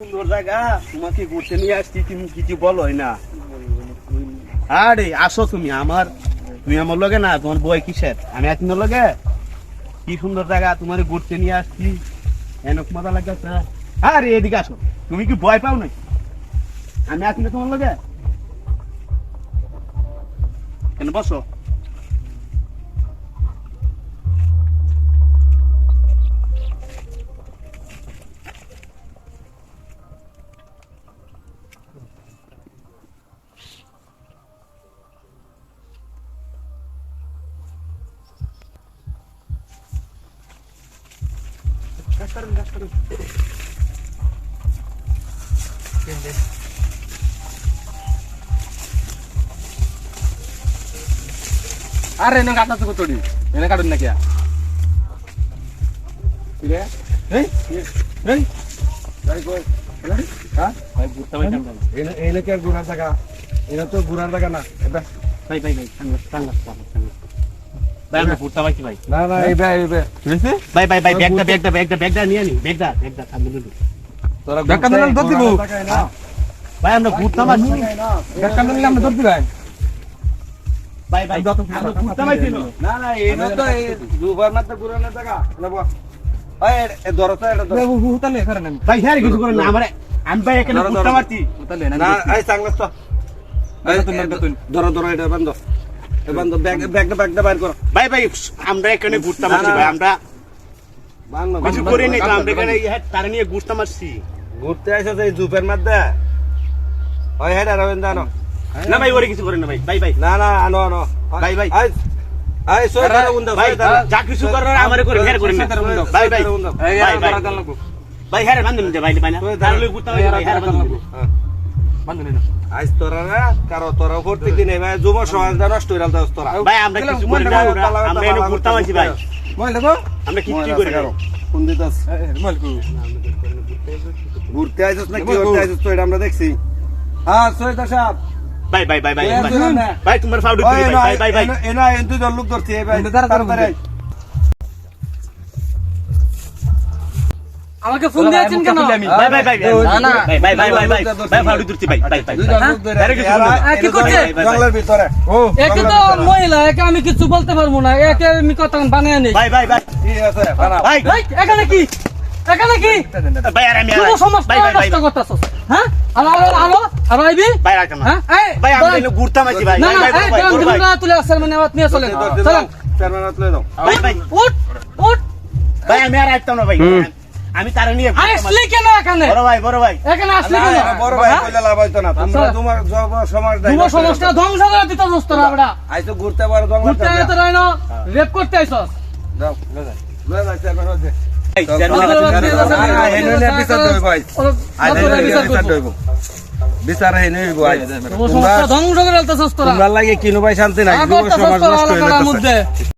সুন্দর জায়গা তোমাকে ঘুরতে নিয়ে আসছি, তুমি কিছু বলোই না। আরে আসো তুমি আমার লগে না, তোমার বই কিসের, আমি আপনার লগে। কি সুন্দর জায়গা, তোমার ঘুরতে নিয়ে আসছি, এনক মজা লাগছে। আরে এদিকে আসো, তুমি কি ভয় পাও নাই? আমি আছি না তোমার লগে, কেন বসো। আরে এনে কাটা তো কতডি এনে কাটুন না কিয়া রে এই এই যাই কই হ্যাঁ ভাই ঘুরতে ভাই কেন এনে এনে কে গুনার জায়গা এনে তো গুনার জায়গা না এটা ভাই ভাই ভাই সাংলাস ভাই আমরা ঘুরতে পাইছি ভাই। না না এই বে বুঝছিস ভাই ভাই ভাই ব্যাগটা নিয়ে নি, ব্যাগটা সামনে নিয়ে। তোরা ব্যাগ কান্দন ধর দিব ভাই আমরা ঘুরতে পাইছি, ব্যাগ কান্দন নিলে আমরা ধর দিবাই ভাই ভাই আমরা ঘুরতে পাইছি না না এনে তো এই দুবার মাত্র গুনার জায়গা নেব এই এ ধরতে এটা ধর হুতালে করে না ভাই। হ্যাঁ কিছু করে না আমারে, আমি ভাই এখানে ঘুরতে পারছি হুতালে না এই সাংলাস তো এই ধর এটা বন্ধ এ বন্ধ ব্যাগটা বাইর কর ভাই ভাই আমরা এখানে ঘুরতে পারছি ভাই, আমরা কিছু করে নি, আমরা এখানে তার নিয়ে ঘুরতে পারছি। ঘুরতে আইছো এই জুপের মধ্যে ওই হেড আর জানো না ভাই ওরে কিছু করে না ভাই। ভাই ভাই না না আনো আনো ভাই ভাই আই আই সোয়েটার উন্দ ভাই যা কিছু করার আমারে করে হের করে না ভাই ভাই ভাই ভাই ভাই হের বান্ধন দে ভাই ভাই না তার লই ঘুরতে ভাই ভাই হের বান্ধন বান্ধন না আইস তোরা না কারো তোরা প্রত্যেক দিন এই যুব সমাজটা নষ্ট হইরাল দাও তোরা ভাই আমরা কিছু করে না, আমরা এনে ঘুরতে পারছি ভাই। মই দেখো আমরা কিচ্ছু করি না। কোন দিতাস ঘুরতে আইছস না কি করতে আইছস তো এটা আমরা দেখছি। হ্যাঁ সোয়েটার সাহেব ভাই ভাই ভাই ভাই ভাই তোমার ফাউড দিই ভাই ভাই ভাই এনা এন্টু দল লোক ধরছি এই ভাই তাড়াতাড়ি আমাকে ফোন দিয়েছেন কেন? ভাই ভাই ভাই না না ভাই ভাই ভাই ভাই ভাই ভাই ফাউড দিচ্ছি ভাই ভাই ভাই কি করছে? জঙ্গলের ভিতরে ও একে তো মহিলা, একে আমি কিছু বলতে পারবো না, একে আমি কথা বানিয়ে নেই। ভাই ভাই ভাই ঠিক আছে বানাও ভাই এই, এখানে কি এখানে কি ভাই আর আমি পুরো সমাজ ভাই ভাই ভাই নষ্ট করতেছস। হ্যাঁ আলো আলো আলো আর আইবি ভাই রাখেন না হ্যাঁ এই ভাই আমরা এনে ঘুরতে পারছি ভাই না না ভাই এই ভাই গান ভাই দিনা তুলে আসেন মানে নিয়ে চলেন চলেন চেয়ারম্যান তুলে দাও ভাই ভাই উঠ উঠ। ভাই আমি আর আসতাম না ভাই, আমি তার নিয়ে আসলি কেন এখানে? বড় ভাই এখানে আসলি কেন? বড় ভাই কইলে লাভ হইতো না তোমরা তোমার যুব সমাজ যুব সমাজটা ধ্বংস করে দিতে দোস্ত না বড়া। আইতো ঘুরতে পারো জঙ্গল ঘুরতে আইতো রাইনো রেপ করতে আইছস। যাও লয়ে যাও চেয়ারম্যান হচ্ছে বিচার ধ্বংস করে দিতেছস তোরা। তোমরা লাগে কিনো ভাই শান্তি নাই যুব সমাজ নষ্ট হয়ে যাচ্ছে।